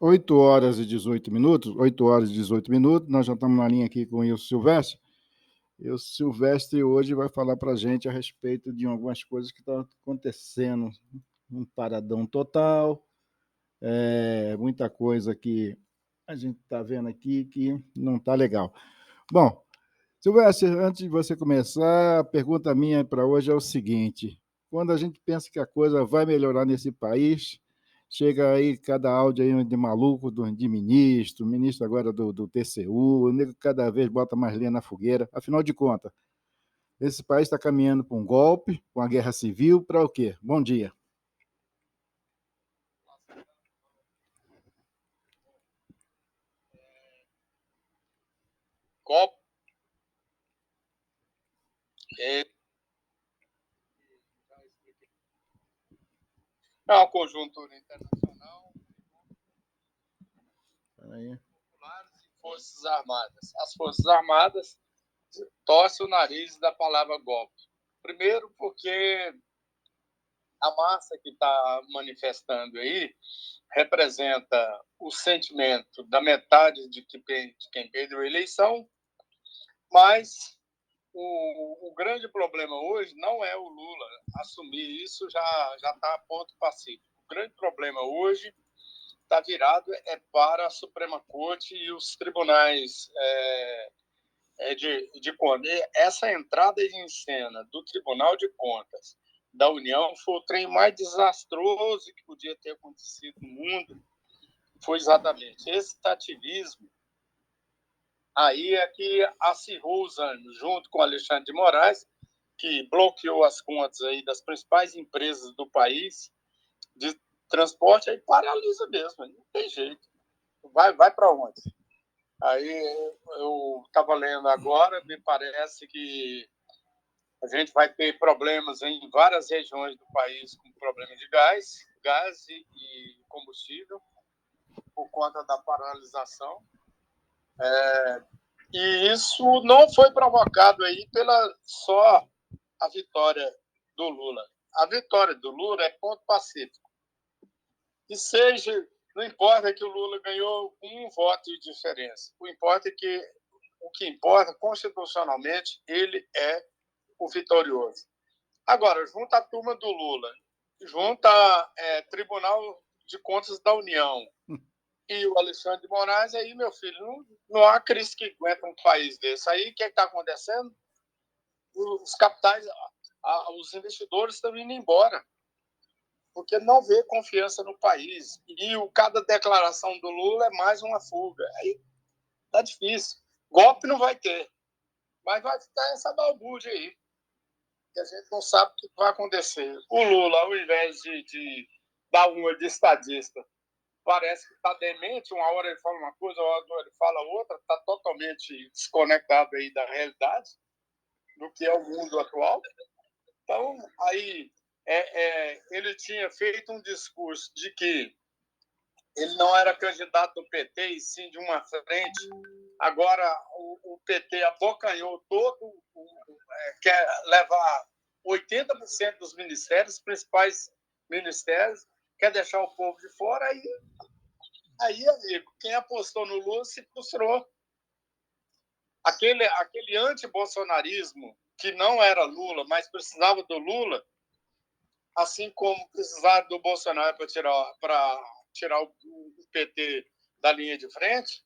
8h18, 8h18, nós já estamos na linha aqui com o Wilson Silvestre. E o Silvestre hoje vai falar para a gente a respeito de algumas coisas que estão acontecendo. Um paradão total, muita coisa que a gente está vendo aqui que não está legal. Bom, Silvestre, antes de você começar, a pergunta minha para hoje é o seguinte: quando a gente pensa que a coisa vai melhorar nesse país, chega aí cada áudio aí de maluco, de ministro agora do TCU, o nego cada vez bota mais lenha na fogueira. Afinal de contas, esse país está caminhando para um golpe, para uma guerra civil, para o quê? Bom dia. Golpe é uma conjuntura internacional, Aí. populares e Forças Armadas. As Forças Armadas torcem o nariz da palavra golpe. Primeiro, porque a massa que está manifestando aí representa o sentimento da metade de quem perdeu a eleição, mas o grande problema hoje não é o Lula assumir isso, já está a ponto pacífico. O grande problema hoje está virado para a Suprema Corte e os tribunais de contas. Essa entrada em cena do Tribunal de Contas da União foi o trem mais desastroso que podia ter acontecido no mundo. Foi exatamente esse ativismo aí é que acirrou os ânimos, junto com Alexandre de Moraes, que bloqueou as contas aí das principais empresas do país de transporte, aí paralisa mesmo, não tem jeito. Vai para onde? Aí eu estava lendo agora, me parece que a gente vai ter problemas em várias regiões do país com problema de gás e combustível, por conta da paralisação. E isso não foi provocado aí pela só a vitória do Lula. A vitória do Lula é ponto pacífico. E seja, não importa que o Lula ganhou um voto de diferença. O que importa constitucionalmente, ele é o vitorioso. Agora, junta a turma do Lula, junta Tribunal de Contas da União e o Alexandre de Moraes, aí, meu filho, não há crise que aguenta um país desse. Aí, o que está acontecendo? Os capitais, os investidores estão indo embora, porque não vê confiança no país. E cada declaração do Lula é mais uma fuga. Aí tá difícil. Golpe não vai ter, mas vai ficar essa balbúrdia aí, que a gente não sabe o que vai acontecer. O Lula, ao invés de dar uma de estadista, parece que está demente, uma hora ele fala uma coisa, outra hora ele fala outra, está totalmente desconectado aí da realidade, do que é o mundo atual. Então, aí, ele tinha feito um discurso de que ele não era candidato do PT, e sim de uma frente. Agora, o PT abocanhou todo, quer levar 80% dos ministérios, principais ministérios, quer deixar o povo de fora. Aí, amigo, quem apostou no Lula se frustrou. Aquele anti-bolsonarismo, que não era Lula, mas precisava do Lula, assim como precisaram do Bolsonaro para tirar o PT da linha de frente,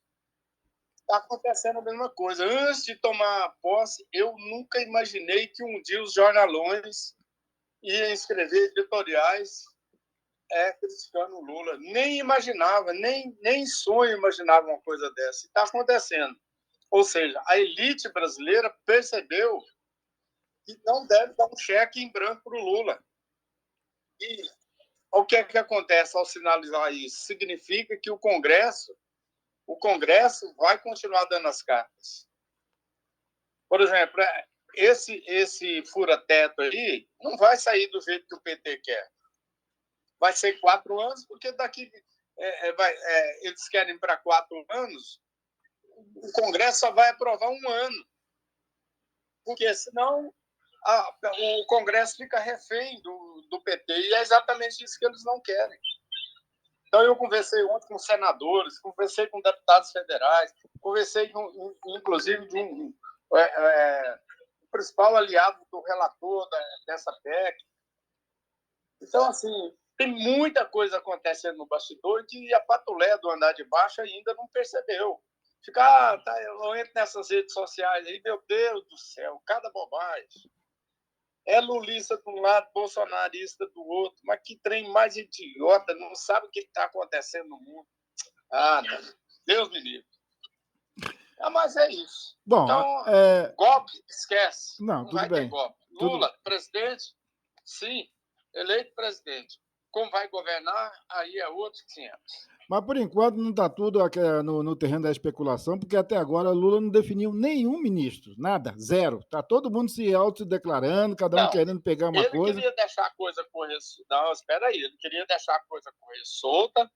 está acontecendo a mesma coisa. Antes de tomar posse, eu nunca imaginei que um dia os jornalões iam escrever editoriais criticando o Lula. Nem imaginava, nem sonho imaginava uma coisa dessa. Está acontecendo. Ou seja, a elite brasileira percebeu que não deve dar um cheque em branco para o Lula. E o que é que acontece ao sinalizar isso? Significa que o Congresso vai continuar dando as cartas. Por exemplo, esse fura-teto aí não vai sair do jeito que o PT quer. Vai ser 4 anos, porque daqui eles querem para 4 anos, o Congresso só vai aprovar 1 ano. Porque senão o Congresso fica refém do PT. E é exatamente isso que eles não querem. Então, eu conversei ontem com senadores, conversei com deputados federais, conversei, inclusive, com o principal aliado do relator dessa PEC. Então, assim, tem muita coisa acontecendo no bastidor que a patulé do andar de baixo ainda não percebeu. Eu entro nessas redes sociais aí, meu Deus do céu, cada bobagem. É lulista de um lado, bolsonarista do outro, mas que trem mais idiota, não sabe o que está acontecendo no mundo. Ah, não. Deus me livre. Mas é isso. Bom, então, golpe, esquece. Não, Não tudo vai ter bem. golpe. Lula, presidente, sim, eleito presidente. Como vai governar, aí é outros 500. Mas, por enquanto, não está tudo no terreno da especulação, porque até agora Lula não definiu nenhum ministro, nada, zero. Está todo mundo se autodeclarando, cada um Não, querendo pegar uma ele coisa. queria deixar a coisa correr. Não, espera aí, ele queria deixar a coisa correr solta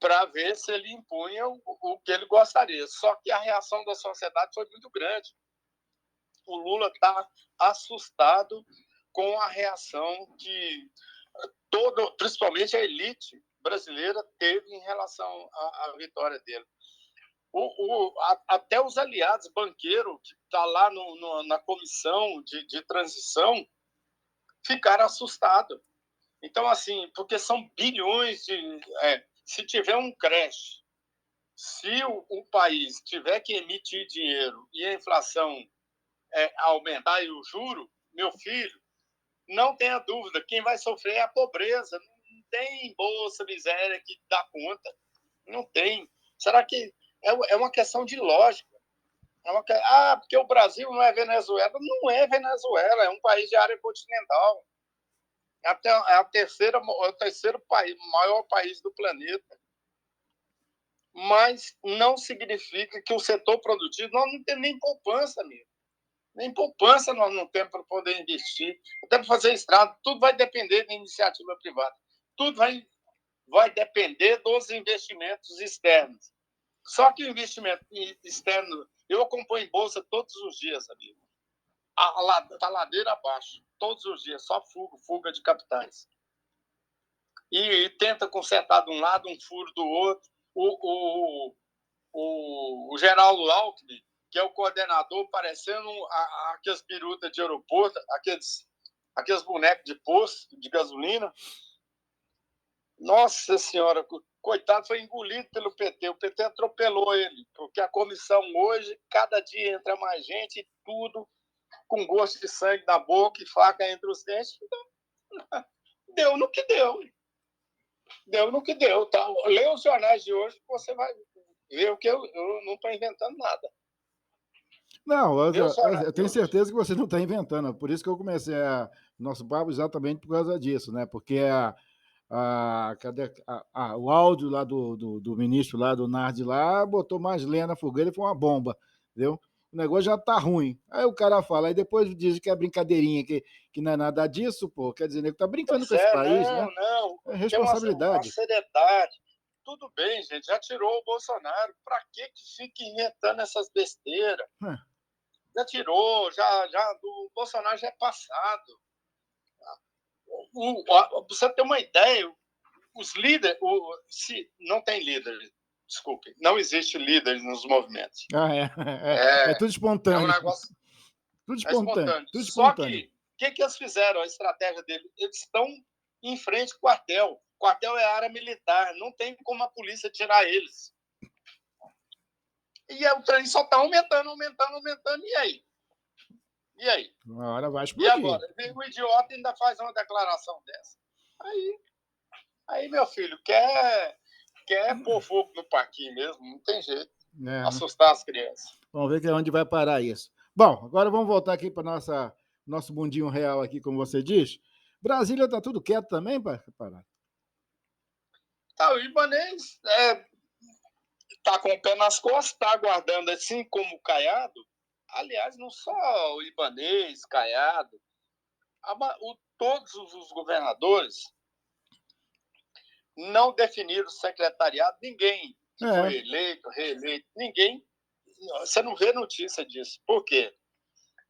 para ver se ele impunha o que ele gostaria. Só que a reação da sociedade foi muito grande. O Lula está assustado com a reação que principalmente a elite brasileira teve em relação à vitória dele. Até os aliados banqueiros que estão lá na comissão de transição ficaram assustados. Então, assim, porque são bilhões se tiver um crash, se o país tiver que emitir dinheiro e a inflação aumentar e o juro, meu filho, não tenha dúvida, quem vai sofrer é a pobreza. Não tem bolsa miséria que dá conta. Não tem. Será que é uma questão de lógica? Porque o Brasil não é Venezuela. Não é Venezuela, é um país de área continental. É o terceiro país, maior país do planeta. Mas não significa que o setor produtivo, nós não temos nem poupança, amigo. Nem poupança nós não temos para poder investir, até para fazer estrada. Tudo vai depender da iniciativa privada. Tudo vai depender dos investimentos externos. Só que o investimento externo, eu acompanho bolsa todos os dias, amigo. Está ladeira abaixo, todos os dias, só fuga de capitais. E tenta consertar de um lado, um furo do outro. O Geraldo Alckmin, que é o coordenador, parecendo aquelas birutas de aeroporto, aqueles bonecos de posto de gasolina. Nossa Senhora, coitado, foi engolido pelo PT. O PT atropelou ele, porque a comissão hoje, cada dia entra mais gente, tudo com gosto de sangue na boca e faca entre os dentes. Então, deu no que deu. Deu no que deu. Tá? Leia os jornais de hoje que você vai ver o que eu não estou inventando nada. Não, eu tenho certeza que você não está inventando. Por isso que eu comecei nosso papo exatamente por causa disso, né? Porque o áudio lá do ministro lá, do Nardi lá, botou mais lenha na fogueira e foi uma bomba, entendeu? O negócio já tá ruim. Aí o cara fala, aí depois diz que é brincadeirinha, que não é nada disso, pô. Quer dizer, ele tá brincando com esse país, né? Não. É Tem uma responsabilidade. seriedade. Tudo bem, gente, já tirou o Bolsonaro. Para que fica inventando essas besteiras? Já tirou, o Bolsonaro já é passado. Você tem uma ideia, os líderes, se não tem líder, desculpe, não existe líder nos movimentos. É tudo espontâneo. É um negócio tudo espontâneo. Tudo Só espontâneo. que eles fizeram? A estratégia deles? Eles estão em frente ao quartel. O quartel é área militar, não tem como a polícia tirar eles. E o trem só está aumentando, e aí? E aí? Uma hora vai E explodir. agora? O idiota ainda faz uma declaração dessa. Aí meu filho, quer pôr fogo no parquinho mesmo, não tem jeito. Assustar as crianças. Vamos ver onde vai parar isso. Bom, agora vamos voltar aqui para nosso mundinho real aqui, como você diz. Brasília está tudo quieto também, Pará? Tá, o Ibanez está com o pé nas costas, está aguardando, assim como o Caiado. Aliás, não só o Ibanez, Caiado, todos os governadores não definiram o secretariado, ninguém foi eleito, reeleito, ninguém. Você não vê notícia disso. Por quê?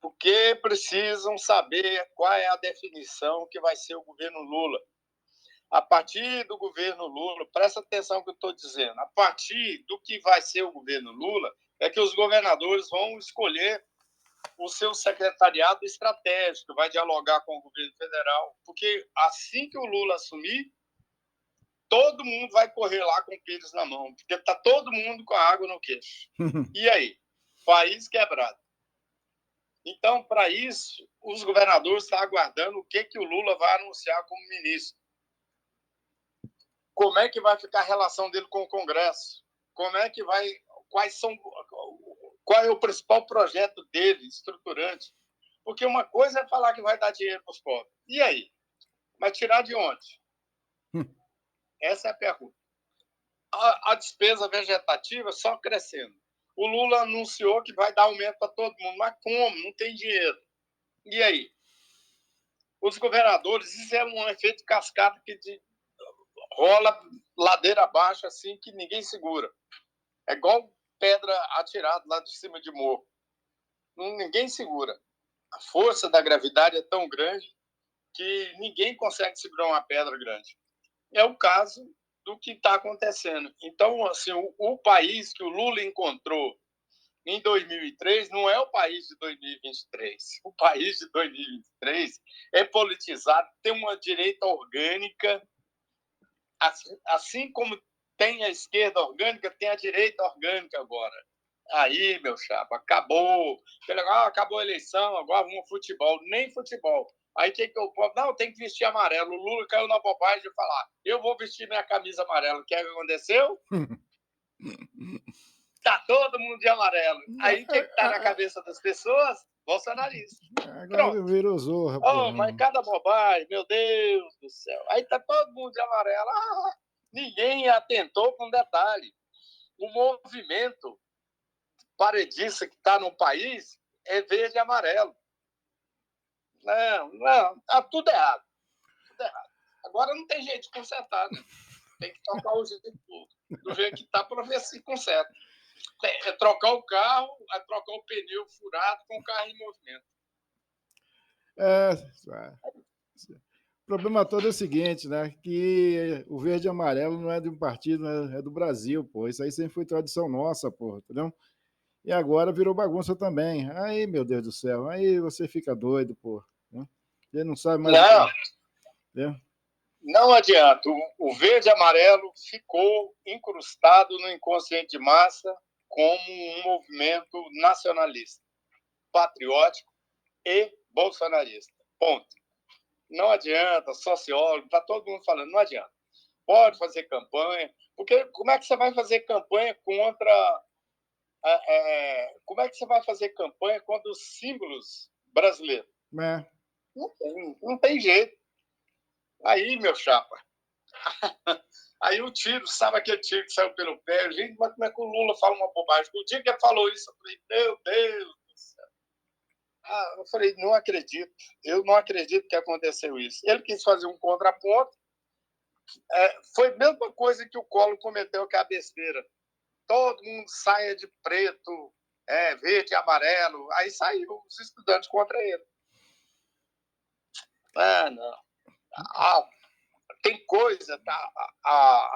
Porque precisam saber qual é a definição que vai ser o governo Lula. A partir do governo Lula, presta atenção no que eu estou dizendo, a partir do que vai ser o governo Lula, é que os governadores vão escolher o seu secretariado estratégico, vai dialogar com o governo federal, porque assim que o Lula assumir, todo mundo vai correr lá com o pires na mão, porque está todo mundo com a água no queixo. E aí? País quebrado. Então, para isso, os governadores estão aguardando o que o Lula vai anunciar como ministro. Como é que vai ficar a relação dele com o Congresso? Como é que vai... Qual é o principal projeto dele, estruturante? Porque uma coisa é falar que vai dar dinheiro para os pobres. E aí? Mas tirar de onde? Essa é a pergunta. A despesa vegetativa só crescendo. O Lula anunciou que vai dar aumento para todo mundo. Mas como? Não tem dinheiro. E aí? Os governadores, isso é um efeito cascata que rola ladeira abaixo assim que ninguém segura. É igual pedra atirada lá de cima de morro. Ninguém segura. A força da gravidade é tão grande que ninguém consegue segurar uma pedra grande. É o caso do que está acontecendo. Então, assim, o país que o Lula encontrou em 2003 não é o país de 2023. O país de 2023 é politizado, tem uma direita orgânica, assim como tem a esquerda orgânica, tem a direita orgânica agora. Aí, meu chapa, acabou. Acabou a eleição, agora vamos ao futebol. Nem futebol. Aí que o povo, não, tem que vestir amarelo. O Lula caiu na bobagem de falar, eu vou vestir minha camisa amarela. O que aconteceu? Tá todo mundo de amarelo. Aí o que tá na cabeça das pessoas? Bolsonarista. Agora Pronto. virou zorra, Oh, mas cada bobagem, meu Deus do céu. Aí tá todo mundo de amarelo. Ninguém atentou com detalhe. O movimento paredista que está no país é verde e amarelo. Não, tá tudo errado. Tudo errado. Agora não tem jeito de consertar, né? Tem que tocar o jeito do jeito que está para ver se conserta. É trocar o carro, é trocar o pneu furado com o carro em movimento. O problema todo é o seguinte, né? Que o verde e amarelo não é de um partido, né? É do Brasil, pô. Isso aí sempre foi tradição nossa, pô, entendeu? E agora virou bagunça também. Aí, meu Deus do céu, aí você fica doido, pô. Né? Ele não sabe mais não, o que. Né? Não adianta. O verde e amarelo ficou incrustado no inconsciente de massa como um movimento nacionalista, patriótico e bolsonarista. Ponto. Não adianta, sociólogo, está todo mundo falando, não adianta. Pode fazer campanha, porque como é que você vai fazer campanha contra... como é que você vai fazer campanha contra os símbolos brasileiros? É. Não tem jeito. Aí, meu chapa, aí o tiro, sabe aquele tiro que saiu pelo pé? Gente, mas como é que o Lula fala uma bobagem? No dia que ele falou isso, eu falei, meu Deus do céu. Eu falei, não acredito. Eu não acredito que aconteceu isso. Ele quis fazer um contraponto. Foi a mesma coisa que o Collor cometeu, que é a besteira. Todo mundo saia de preto, verde e amarelo. Aí saiu os estudantes contra ele. Não. Tem coisa, tá?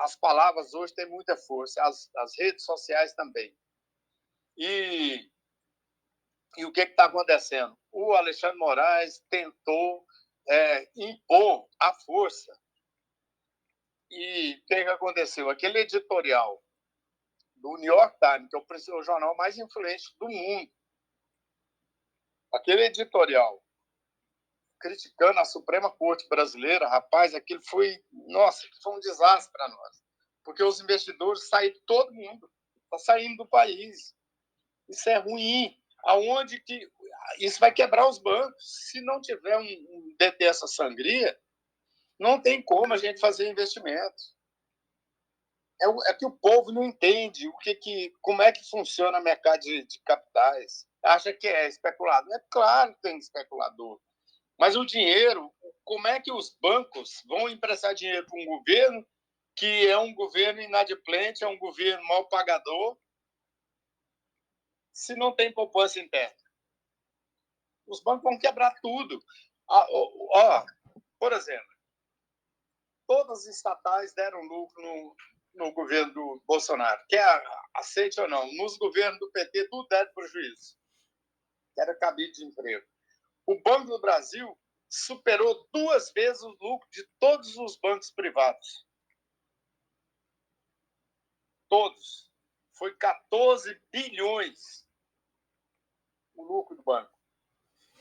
As palavras hoje têm muita força, as redes sociais também. E o que está acontecendo? O Alexandre Moraes tentou impor a força. E o que aconteceu? Aquele editorial do New York Times, que é o jornal mais influente do mundo, aquele editorial criticando a Suprema Corte brasileira, rapaz, aquilo foi, nossa, foi um desastre para nós. Porque os investidores saíram, todo mundo está saindo do país. Isso é ruim. Aonde que isso vai quebrar os bancos? Se não tiver um deter essa sangria, não tem como a gente fazer investimentos. É que o povo não entende como é que funciona o mercado de capitais. Acha que é especulador. É claro que tem especulador. Mas o dinheiro, como é que os bancos vão emprestar dinheiro para um governo que é um governo inadimplente, é um governo mal pagador, se não tem poupança interna? Os bancos vão quebrar tudo. Por exemplo, todas as estatais deram lucro no governo do Bolsonaro. Quer aceite ou não, nos governos do PT tudo deram prejuízo. Era cabide de emprego. O Banco do Brasil superou 2 vezes o lucro de todos os bancos privados. Todos. Foi 14 bilhões o lucro do banco.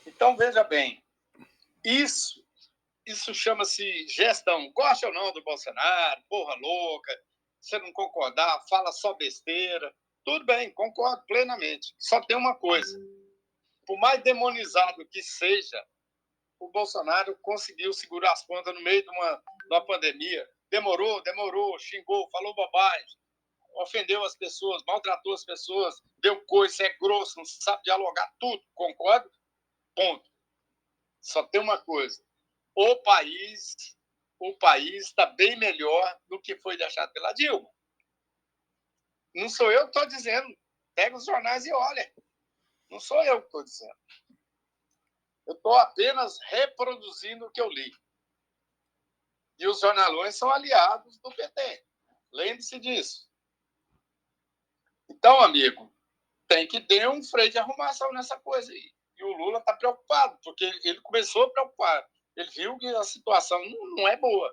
Então, veja bem, isso chama-se gestão. Gosta ou não do Bolsonaro, porra louca, você não concordar, fala só besteira. Tudo bem, concordo plenamente. Só tem uma coisa. Por mais demonizado que seja, o Bolsonaro conseguiu segurar as pontas no meio de uma pandemia. Demorou, xingou, falou bobagem, ofendeu as pessoas, maltratou as pessoas, deu coisa, é grosso, não sabe dialogar, tudo. Concordo? Ponto. Só tem uma coisa. O país está bem melhor do que foi deixado pela Dilma. Não sou eu que estou dizendo. Pega os jornais e olha. Não sou eu que estou dizendo. Eu estou apenas reproduzindo o que eu li. E os jornalões são aliados do PT. Lembre-se disso. Então, amigo, tem que ter um freio de arrumação nessa coisa aí. E o Lula está preocupado, porque ele começou a preocupar. Ele viu que a situação não é boa.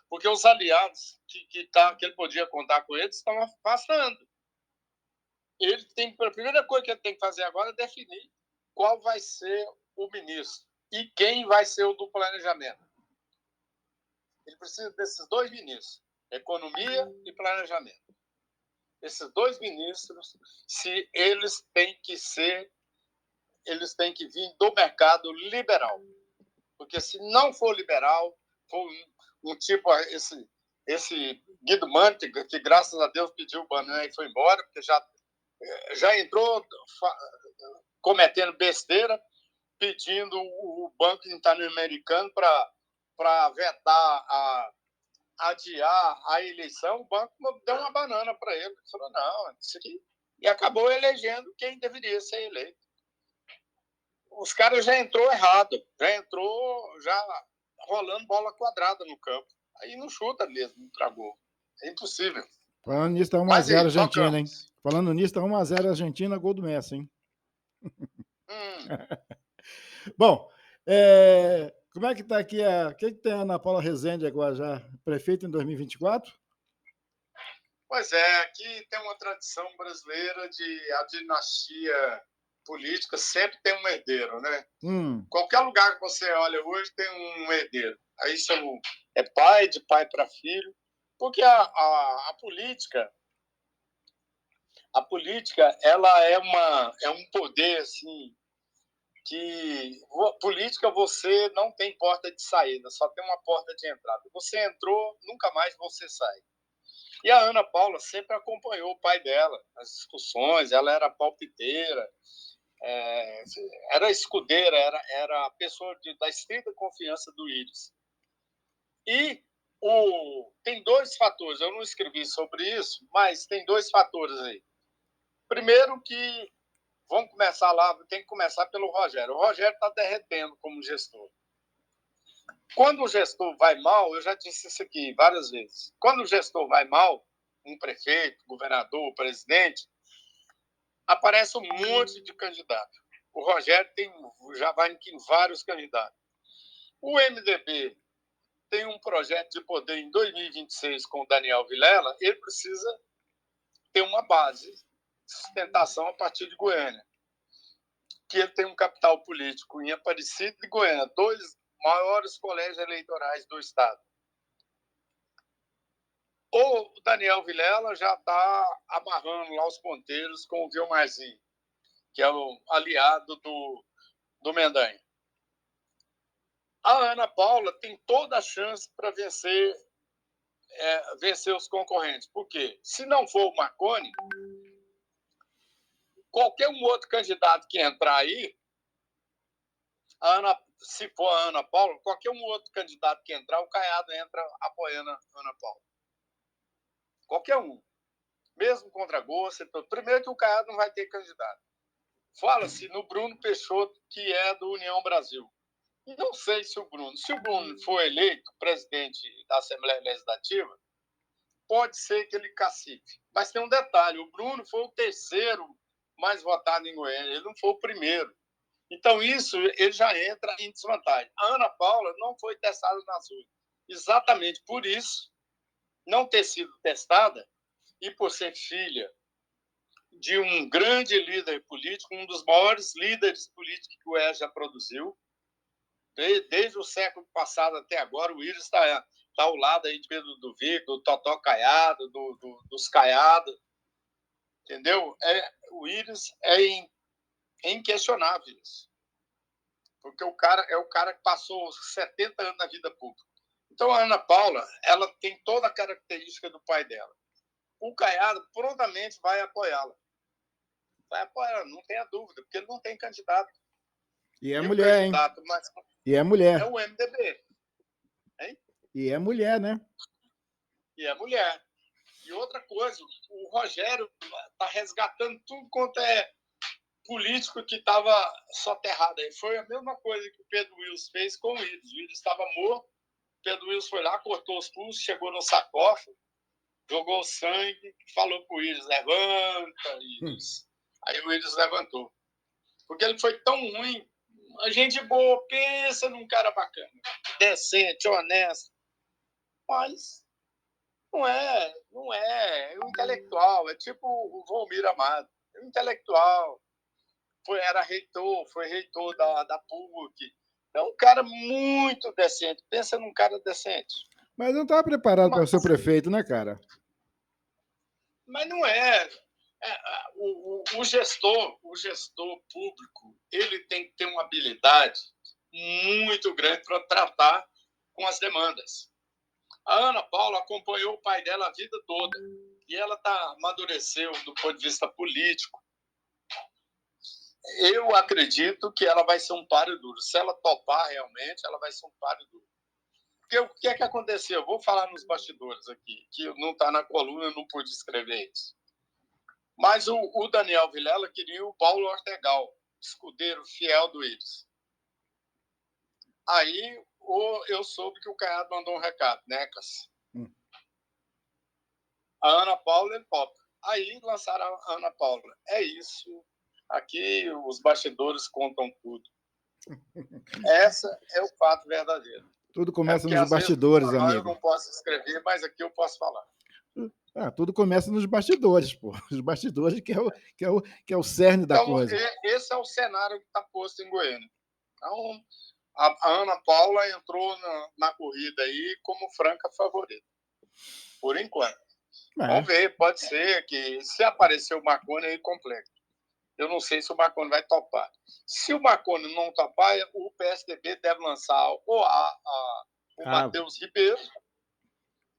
Porque os aliados que ele podia contar com eles estão afastando. A primeira coisa que ele tem que fazer agora é definir qual vai ser o ministro e quem vai ser o do planejamento. Ele precisa desses 2 ministros, economia e planejamento. Esses 2 ministros, se eles têm que vir do mercado liberal. Porque se não for liberal, for um tipo, esse Guido Mantega, que graças a Deus pediu o banana e foi embora, porque já entrou cometendo besteira, pedindo o Banco Interamericano para vetar, adiar a eleição. O banco deu uma banana para ele. Ele falou, não, isso aqui. E acabou elegendo quem deveria ser eleito. Os caras já entrou errado, já entrou já rolando bola quadrada no campo. Aí não chuta mesmo, não tragou. É impossível. Falando nisso, tá 1x0 Argentina, hein? Falando nisso, tá 1x0 Argentina, gol do Messi, hein? Bom, como é que está aqui? O que tem a Ana Paula Rezende agora já? Prefeita em 2024? Pois é, aqui tem uma tradição brasileira de a dinastia política sempre tem um herdeiro, né? Qualquer lugar que você olha hoje tem um herdeiro. Aí é pai, de pai para filho, porque a política ela é um poder assim que política você não tem porta de saída, só tem uma porta de entrada. Você entrou, nunca mais você sai. E a Ana Paula sempre acompanhou o pai dela nas discussões, ela era palpiteira, era escudeira, era a pessoa da estrita confiança do Íris. E tem 2 fatores, eu não escrevi sobre isso, mas tem 2 fatores aí. Primeiro que, vamos começar lá, tem que começar pelo Rogério. O Rogério está derretendo como gestor. Quando o gestor vai mal, eu já disse isso aqui várias vezes, quando o gestor vai mal, um prefeito, governador, presidente, aparece um monte de candidato. O Rogério já vai em vários candidatos. O MDB tem um projeto de poder em 2026 com o Daniel Vilela, ele precisa ter uma base de sustentação a partir de Goiânia, que ele tem um capital político em Aparecida e Goiânia, 2 maiores colégios eleitorais do estado. O Daniel Vilela já está amarrando lá os ponteiros com o Vilmarzinho, que é o aliado do Mendanha. A Ana Paula tem toda a chance para vencer os concorrentes. Por quê? Se não for o Marconi, qualquer um outro candidato que entrar aí, se for a Ana Paula, qualquer um outro candidato que entrar, o Caiado entra apoiando a Ana Paula. Qualquer um. Mesmo contra gosto. Primeiro que o Caiado não vai ter candidato. Fala-se no Bruno Peixoto, que é do União Brasil. Não sei se o Bruno for eleito presidente da Assembleia Legislativa, pode ser que ele cacife. Mas tem um detalhe, o Bruno foi o terceiro mais votado em Goiânia, ele não foi o primeiro. Então, isso ele já entra em desvantagem. A Ana Paula não foi testada nas urnas. Exatamente por isso, não ter sido testada, e por ser filha de um grande líder político, um dos maiores líderes políticos que o Goiás já produziu, desde o século passado até agora, o Íris está ao lado aí de Pedro do Vico, do Totó Caiado, dos Caiado, entendeu? O Íris é inquestionável isso. Porque o cara é o cara que passou 70 anos na vida pública. Então, a Ana Paula, ela tem toda a característica do pai dela. O Caiado prontamente vai apoiá-la. Vai apoiar, não tenha dúvida, porque ele não tem candidato. E é mulher, hein? Mas e é mulher. É o MDB. Hein? E é mulher, né? E é mulher. E outra coisa, o Rogério está resgatando tudo quanto é político que estava soterrado aí. Foi a mesma coisa que o Pedro Wilson fez com o Willis. O Willis estava morto, o Pedro Wilson foi lá, cortou os pulsos, chegou no sarcófago, jogou sangue, falou para o Willis, levanta, Willis. Aí o Willis levantou. Porque ele foi tão ruim. A gente boa, pensa num cara bacana, decente, honesto. Mas é um intelectual, é tipo o Volmir Amado. É um intelectual. Foi reitor da PUC. É um cara muito decente. Pensa num cara decente. Mas não estava preparado para ser prefeito, né, cara? Mas não é. O gestor público, ele tem que ter uma habilidade muito grande para tratar com as demandas. A Ana Paula acompanhou o pai dela a vida toda e ela amadureceu do ponto de vista político. Eu acredito que ela vai ser um páreo duro. Se ela topar realmente, ela vai ser um páreo duro. Porque o que é que aconteceu? Eu vou falar nos bastidores aqui, que não está na coluna, eu não pude escrever isso. Mas o Daniel Vilela queria o Paulo Ortegal, escudeiro fiel do Íris. Aí eu soube que o Caiado mandou um recado, né, Cássio? A Ana Paula ele topa. Aí lançaram a Ana Paula. É isso. Aqui os bastidores contam tudo. Essa é o fato verdadeiro. Tudo começa nos bastidores, amigo. Eu não posso escrever, mas aqui eu posso falar. Tudo começa nos bastidores, pô. Os bastidores que é o cerne da coisa. Esse é o cenário que está posto em Goiânia. Então, a Ana Paula entrou na corrida aí como franca favorita. Por enquanto. Vamos ver, pode ser que se aparecer o Marconi aí complexo. Eu não sei se o Marconi vai topar. Se o Marconi não topar, o PSDB deve lançar o Matheus Ribeiro.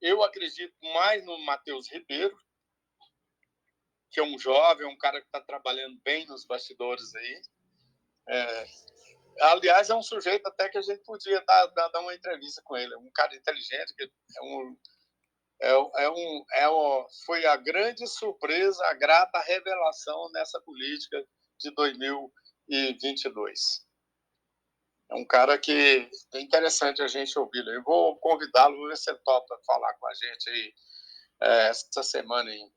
Eu acredito mais no Matheus Ribeiro, que é um jovem, um cara que está trabalhando bem nos bastidores aí. Aliás, é um sujeito até que a gente podia dar uma entrevista com ele. É um cara inteligente, que foi a grande surpresa, a grata revelação nessa política de 2022. É um cara que é interessante a gente ouvir. Eu vou convidá-lo, ver se ele topa falar com a gente aí essa semana ainda.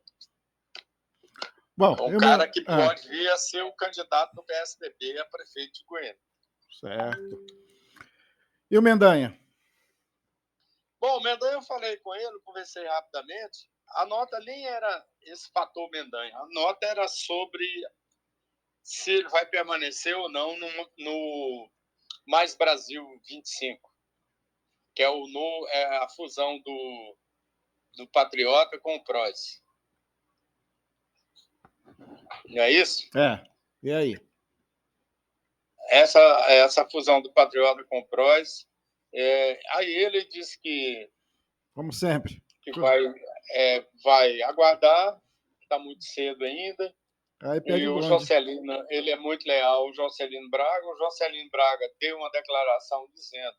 Bom, é um cara que pode vir a ser o candidato do PSDB a prefeito de Goiânia. Certo. E o Mendanha? Bom, o Mendanha eu falei com ele, conversei rapidamente. A nota nem era esse fator Mendanha. A nota era sobre se ele vai permanecer ou não no Mais Brasil 25, que é a fusão do Patriota com o PROS. Não é isso? E aí? Essa fusão do Patriota com o PROS. Aí ele disse que... Como sempre. Que vai aguardar, está muito cedo ainda. E o Jocelino, ele é muito leal, o Jocelino Braga. O Jocelino Braga deu uma declaração dizendo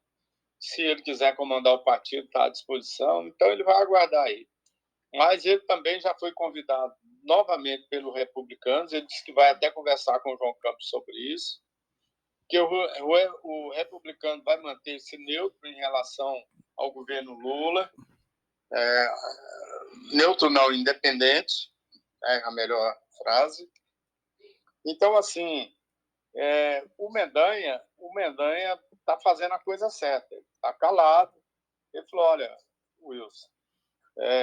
que se ele quiser comandar o partido, está à disposição, então ele vai aguardar aí. Mas ele também já foi convidado novamente pelos republicanos, ele disse que vai até conversar com o João Campos sobre isso. que o republicano vai manter-se neutro em relação ao governo Lula, neutro não, independente, é a melhor frase. Então, assim, o Mendanha está fazendo a coisa certa, ele está calado. Ele falou, olha, Wilson,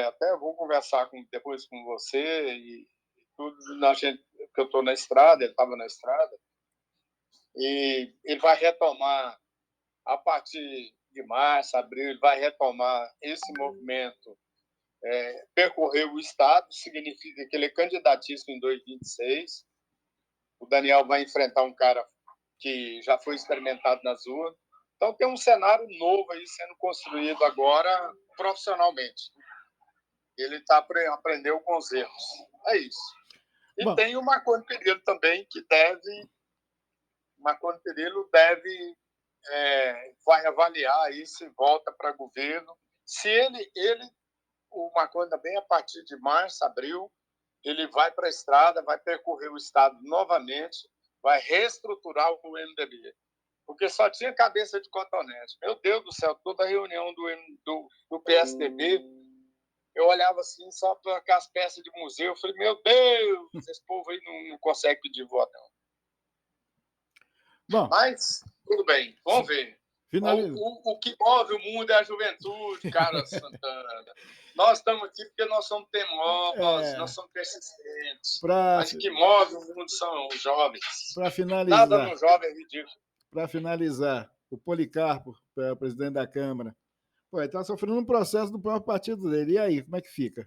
até vou conversar depois com você e tudo, porque eu estou na estrada, ele estava na estrada, e ele vai retomar, a partir de março, abril, ele vai retomar esse movimento, percorrer o Estado, significa que ele é candidatíssimo em 2026. O Daniel vai enfrentar um cara que já foi experimentado nas urnas. Então, tem um cenário novo aí sendo construído agora profissionalmente. Ele aprendeu com os erros. É isso. E Bom, tem o Marconi Perillo também, que deve... Marconi Perillo deve... vai avaliar aí se volta para governo. Se o Marconi também, a partir de março, abril, ele vai para a estrada, vai percorrer o Estado novamente, vai reestruturar o MDB. Porque só tinha cabeça de cotonete. Meu Deus do céu, toda reunião do PSDB, eu olhava assim, só para aquelas peças de museu, eu falei, meu Deus, esse povo aí não consegue pedir voto, não. Bom, mas, tudo bem, vamos ver. O que move o mundo é a juventude, cara Santana. Nós estamos aqui porque nós somos teimosos, nós somos persistentes. Mas o que move o mundo são os jovens. Para finalizar, nada no jovem é ridículo. Para finalizar, o Policarpo, presidente da Câmara, ele está sofrendo um processo do próprio partido dele. E aí, como é que fica?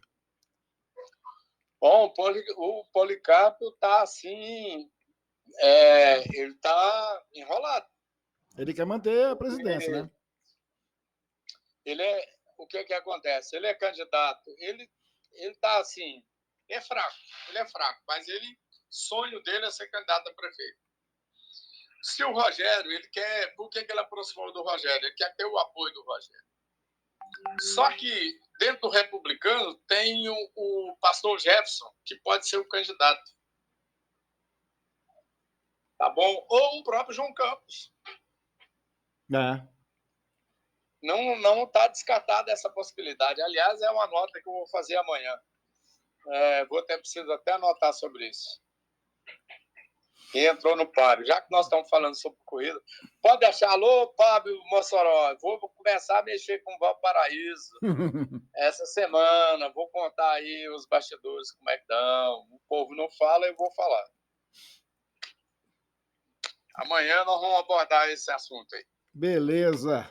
Bom, o Policarpo está assim, ele está enrolado. Ele quer manter a presidência, né? O que acontece? Ele é candidato, ele está assim, ele é fraco, mas sonho dele é ser candidato a prefeito. Se o Rogério, ele quer, por que ele aproximou do Rogério? Ele quer ter o apoio do Rogério. Só que dentro do republicano tem o pastor Jefferson, que pode ser o candidato. Tá bom? Ou o próprio João Campos. Não está descartada essa possibilidade. Aliás, é uma nota que eu vou fazer amanhã. Preciso até anotar sobre isso. E entrou no páreo. Já que nós estamos falando sobre corrida, pode deixar. Alô, Fábio Mossoró, vou começar a mexer com o Valparaíso essa semana. Vou contar aí os bastidores, como é que estão. O povo não fala, eu vou falar. Amanhã nós vamos abordar esse assunto aí. Beleza.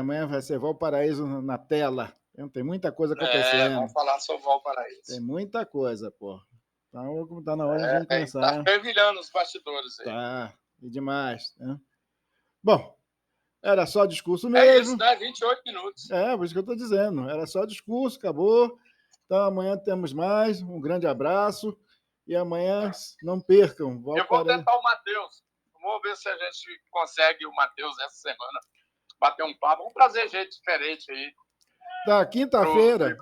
Amanhã vai ser Valparaíso na tela. Tem muita coisa acontecendo. Vamos falar sobre Valparaíso. Tem muita coisa, pô. Então, tá na hora de a gente começar. Tá fervilhando os bastidores aí. Tá, e demais. Né? Bom, era só discurso mesmo. É isso, né? 28 minutos. Por isso que eu estou dizendo. Era só discurso, acabou. Então, amanhã temos mais. Um grande abraço. E amanhã, não percam. Eu vou tentar o Matheus. Vamos ver se a gente consegue o Matheus essa semana. Bater um papo. Vamos trazer gente diferente aí. Tá, quinta-feira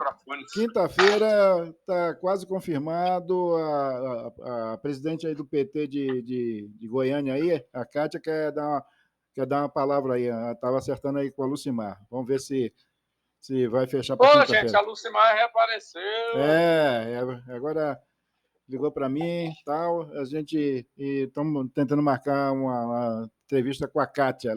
está quase confirmado a presidente aí do PT de Goiânia aí, a Kátia, quer dar uma palavra aí, estava acertando aí com a Lucimar. Vamos ver se vai fechar para quinta-feira. Gente, a Lucimar reapareceu. Agora ligou para mim e tal, a gente estamos tentando marcar uma entrevista com a Kátia,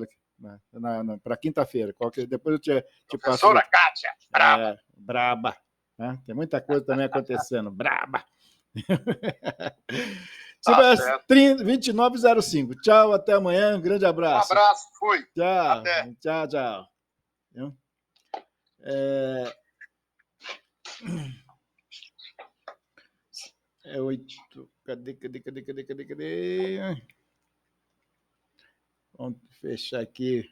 para quinta-feira. Depois eu te passo. Professora Kátia, braba. Braba. Né? Tem muita coisa também acontecendo. Braba. Silvestre 2905. Tchau, até amanhã. Um grande abraço. Um abraço, fui. Tchau. Até. Tchau. É 8. Cadê? Vamos fechar aqui.